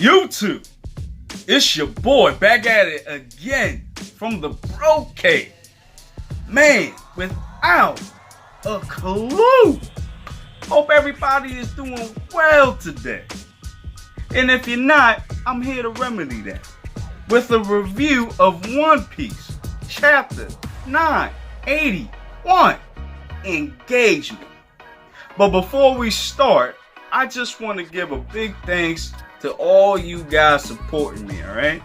YouTube? It's your boy back at it again from the bro cave. Man, without a clue. Hope everybody is doing well today. And if you're not, I'm here to remedy that with a review of One Peice, Chapter 981, Engagement. But before we start, I just want to give a big thanks to all you guys supporting me, alright?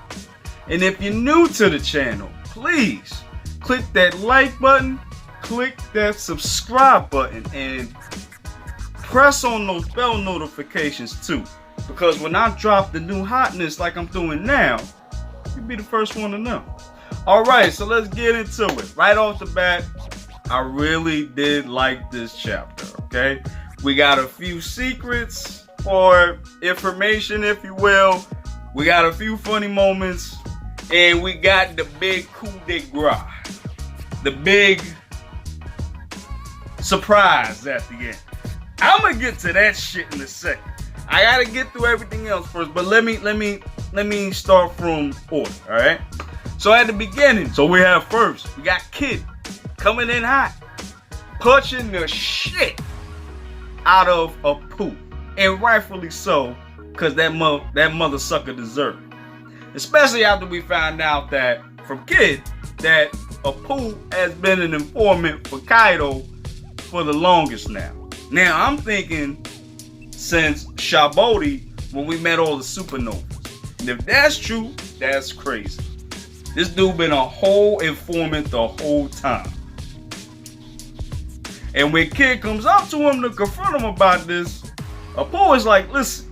And if you're new to the channel, please click that like button, click that subscribe button, and press on those bell notifications too. Because when I drop the new hotness like I'm doing now, you'll be the first one to know. Alright, so let's get into it. Right off the bat, I really did like this chapter, okay? We got a few secrets or information, if you will. We got a few funny moments. And we got the big coup de grace. The big surprise at the end. I'm gonna get to that shit in a second. I gotta get through everything else first, but let me start from order, alright? So at the beginning, we have first, we got Kid coming in hot, punching the shit out of Apop, and rightfully so, because that mother sucker deserved it. Especially after we found out that from Kid that Apop has been an informant for Kaido for the longest now. Now I'm thinking since Shabodi when we met all the supernovas. And if that's true, that's crazy. This dude been a whole informant the whole time. And when Kid comes up to him to confront him about this, Apop is like, listen,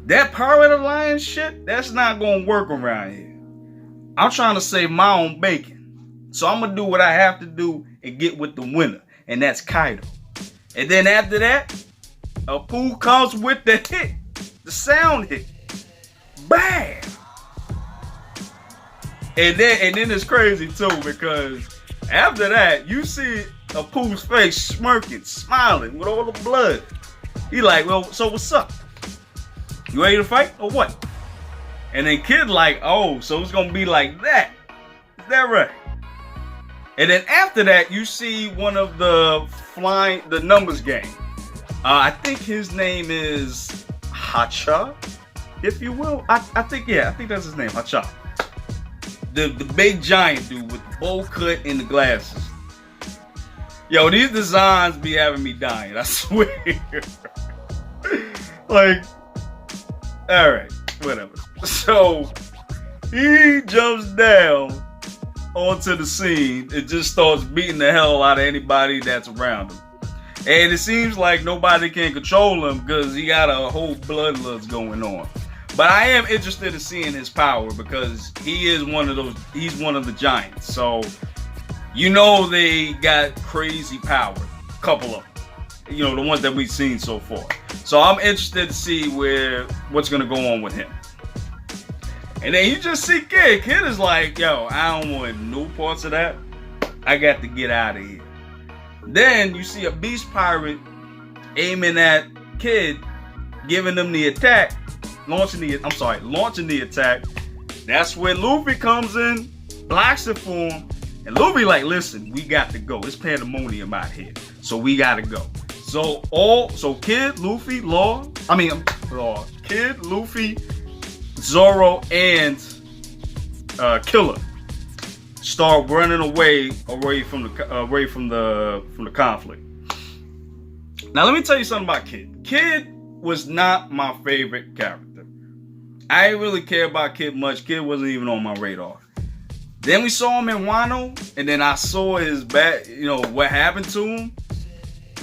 that Pirate Alliance shit, that's not gonna work around here. I'm trying to save my own bacon. So I'm gonna do what I have to do and get with the winner. And that's Kaido. And then after that, Apop comes with the hit. The sound hit. Bam! And then it's crazy too, because after that, you see Apop's face smirking, smiling with all the blood. He like, well, so what's up? You ready to fight or what? And then Kid like, oh, so it's gonna be like that. Is that right? And then after that, you see one of the numbers game. I think his name is Hacha, if you will. I think that's his name, Hacha. The big giant dude with the bowl cut and the glasses. Yo, these designs be having me dying, I swear. Like, alright, whatever. So, he jumps down onto the scene and just starts beating the hell out of anybody that's around him. And it seems like nobody can control him because he got a whole bloodlust going on. But I am interested in seeing his power because he is he's one of the giants. So, you know they got crazy power. A couple of them. You know, the ones that we've seen so far. So I'm interested to see what's gonna go on with him. And then you just see Kid. Kid is like, yo, I don't want no parts of that. I got to get out of here. Then you see a beast pirate aiming at Kid, giving them the attack, launching the attack. That's when Luffy comes in, blocks it for him, and Luffy like, listen, we got to go. It's pandemonium out here, so we got to go. So Kid, Luffy, Kid, Luffy, Zoro, and Killer start running away from the conflict. Now let me tell you something about Kid. Kid was not my favorite character. I didn't really care about Kid much. Kid wasn't even on my radar. Then we saw him in Wano, and then I saw his back. You know what happened to him.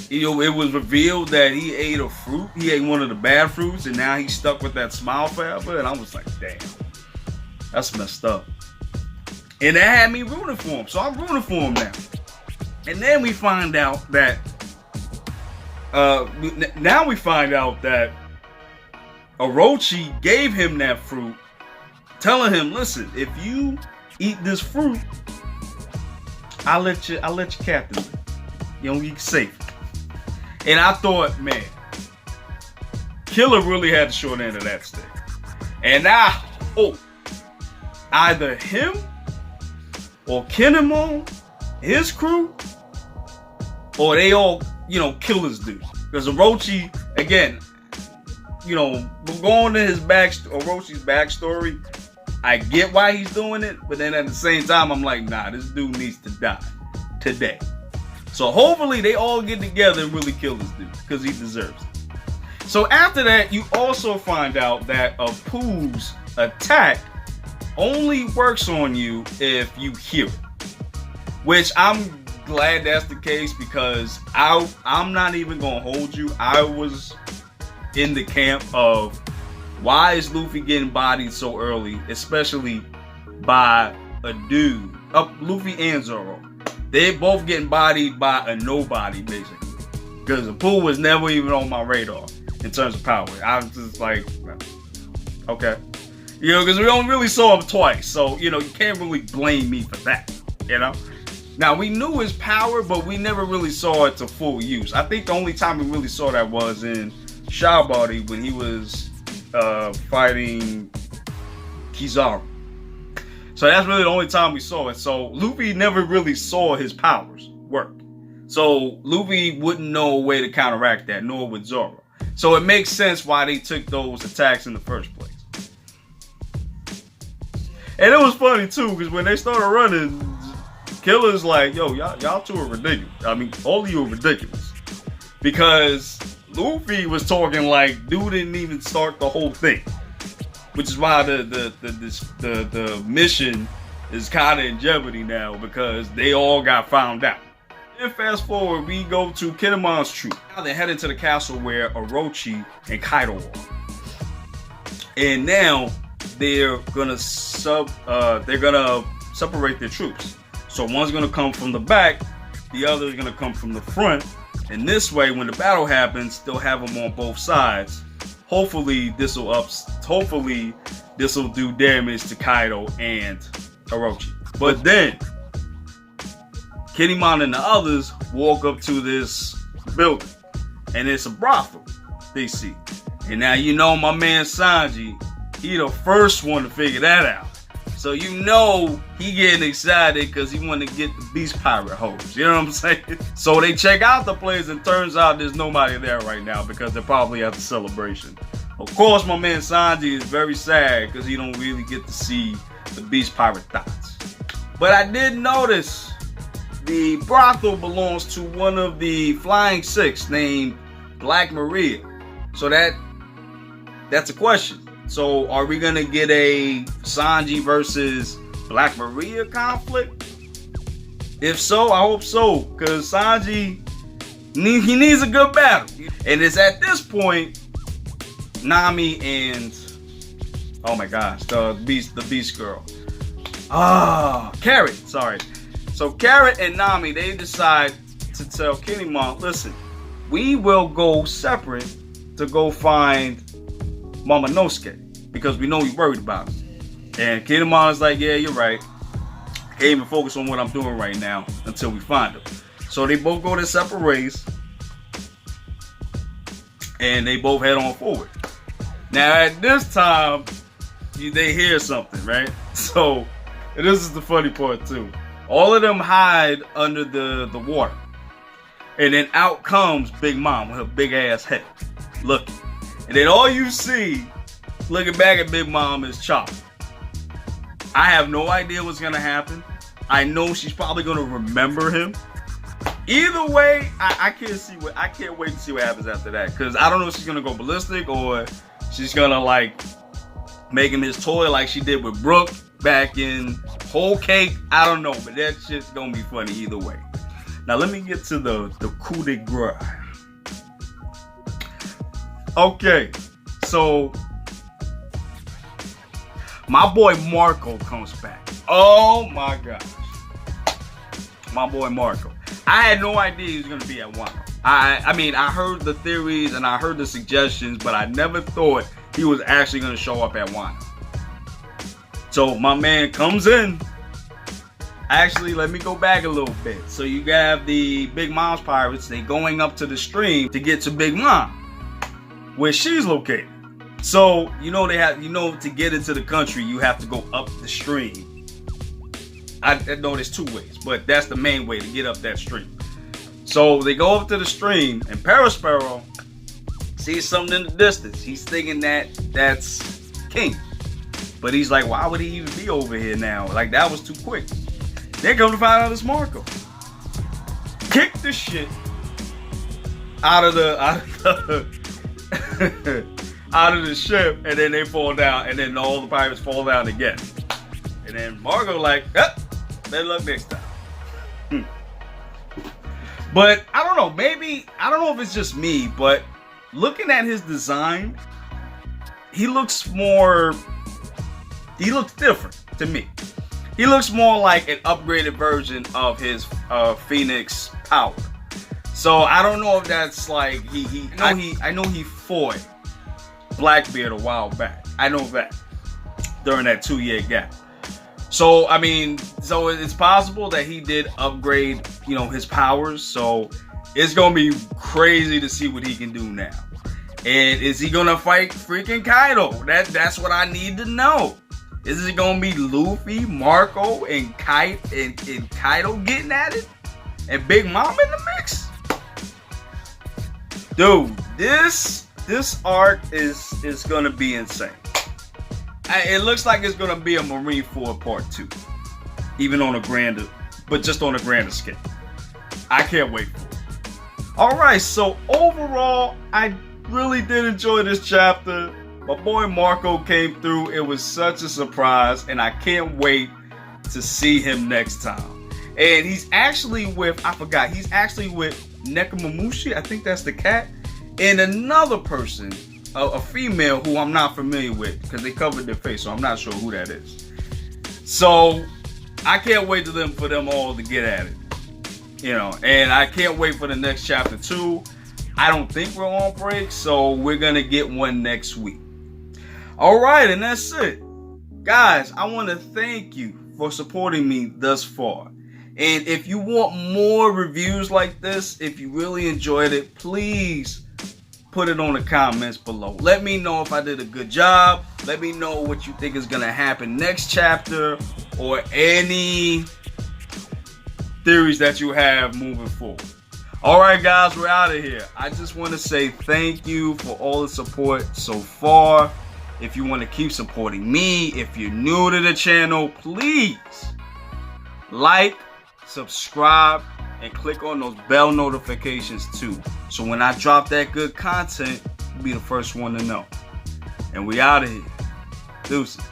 You know, it was revealed that he ate a fruit. He ate one of the bad fruits, and now he's stuck with that smile forever. And I was like, damn, that's messed up. And that had me rooting for him. So I'm rooting for him now. And then we find out that, Orochi gave him that fruit, telling him, listen, if you eat this fruit, I'll let you captain. You know, you safe. And I thought, man, Killer really had the short end of that stick. And I hope either him or Kinemon, his crew, or they all, kill this dude. Because Orochi, again, going to Orochi's backstory, I get why he's doing it, but then at the same time, I'm like, nah, this dude needs to die today. So hopefully they all get together and really kill this dude, because he deserves it. So after that, you also find out that Apop's attack only works on you if you hear it. Which I'm glad that's the case, because I'm not even gonna hold you. I was in the camp of, why is Luffy getting bodied so early, especially by a dude? Luffy and Zoro. They both getting bodied by a nobody, basically. Because Apop was never even on my radar in terms of power. I was just like, okay. Because we only really saw him twice. So, you can't really blame me for that, Now, we knew his power, but we never really saw it to full use. I think the only time we really saw that was in Shawbody when he was fighting Kizaru. So that's really the only time we saw it. So Luffy never really saw his powers work. So Luffy wouldn't know a way to counteract that, nor would Zoro. So it makes sense why they took those attacks in the first place. And it was funny too, because when they started running, Killer's like, yo, y'all two are ridiculous. I mean, all of you are ridiculous. Because Luffy was talking like dude didn't even start the whole thing. Which is why the mission is kind of in jeopardy now, because they all got found out. Then fast forward, we go to Kinemon's troop. Now they're heading to the castle where Orochi and Kaido are. And now they're gonna separate their troops. So one's gonna come from the back, the other's gonna come from the front. And this way, when the battle happens, they'll have them on both sides. Hopefully this will do damage to Kaido and Orochi. But then Kinemon and the others walk up to this building, and it's a brothel they see. And now my man Sanji, he the first one to figure that out. So he getting excited because he want to get the Beast Pirate hoes. You know what I'm saying? So they check out the place, and turns out there's nobody there right now because they're probably at the celebration. Of course, my man Sanji is very sad because he don't really get to see the Beast Pirate thoughts. But I did notice the brothel belongs to one of the Flying Six named Black Maria. So that's a question. So are we gonna get a Sanji versus Black Maria conflict? If so, I hope so, because Sanji, he needs a good battle. And it's at this point, Nami and, oh my gosh, the Beast Girl. Carrot, sorry. So Carrot and Nami, they decide to tell Kinemon, listen, we will go separate to go find Momonosuke, because we know he's worried about him. And Kinemon is like, yeah, you're right. I can't even focus on what I'm doing right now until we find him. So they both go their separate ways, and they both head on forward. Now at this time, they hear something, right? So this is the funny part too. All of them hide under the water, and then out comes Big Mom with her big ass head, looking. And then all you see, looking back at Big Mom, is Chopper. I have no idea what's gonna happen. I know she's probably gonna remember him. Either way, I can't wait to see what happens after that. Cause I don't know if she's gonna go ballistic or she's gonna like make him his toy like she did with Brooke back in Whole Cake. I don't know, but that shit's gonna be funny either way. Now let me get to the coup de grace. Okay, so my boy Marco comes back. Oh my gosh. My boy Marco. I had no idea he was going to be at Wano. I mean, I heard the theories and I heard the suggestions, but I never thought he was actually going to show up at Wano. So my man comes in. Actually, let me go back a little bit. So you have the Big Mom's pirates. They going up to the stream to get to Big Mom, where she's located. So, you know, to get into the country, you have to go up the stream. I know there's two ways, but that's the main way to get up that stream. So they go up to the stream, and Parasparrow sees something in the distance. He's thinking that that's King. But he's like, why would he even be over here now? Like, that was too quick. Then come to find out it's Marco. Kick the shit out of the out of the ship, and then they fall down, and then all the pirates fall down again. And then Marco like, better luck next time. But I don't know, maybe, I don't know if it's just me, but looking at his design, he looks different to me. He looks more like an upgraded version of his Phoenix power. So I don't know if that's like I know he fought Blackbeard a while back. I know that during that 2-year gap. So I mean, so it's possible that he did upgrade, you know, his powers. So it's gonna be crazy to see what he can do now. And is he gonna fight freaking Kaido? That's what I need to know. Is it gonna be Luffy, Marco, and Kaido getting at it? And Big Mom in the mix? Dude, this arc is gonna be insane. It looks like it's gonna be a Marineford Part 2. Even on a grander, but just on a grander scale. I can't wait for it. Alright, so overall, I really did enjoy this chapter. My boy Marco came through. It was such a surprise, and I can't wait to see him next time. And he's actually with, he's actually with Nekomamushi, I think that's the cat, and another person, a female who I'm not familiar with, because they covered their face, so I'm not sure who that is. So I can't wait for them all to get at it. You know, and I can't wait for the next chapter 2. I don't think we're on break, so we're gonna get one next week. Alright, and that's it. Guys, I want to thank you for supporting me thus far. And if you want more reviews like this, if you really enjoyed it, please put it on the comments below. Let me know if I did a good job. Let me know what you think is going to happen next chapter, or any theories that you have moving forward. Alright guys, we're out of here. I just want to say thank you for all the support so far. If you want to keep supporting me, if you're new to the channel, please like, subscribe, and click on those bell notifications too. So when I drop that good content, you'll be the first one to know. And we out of here. Deuces.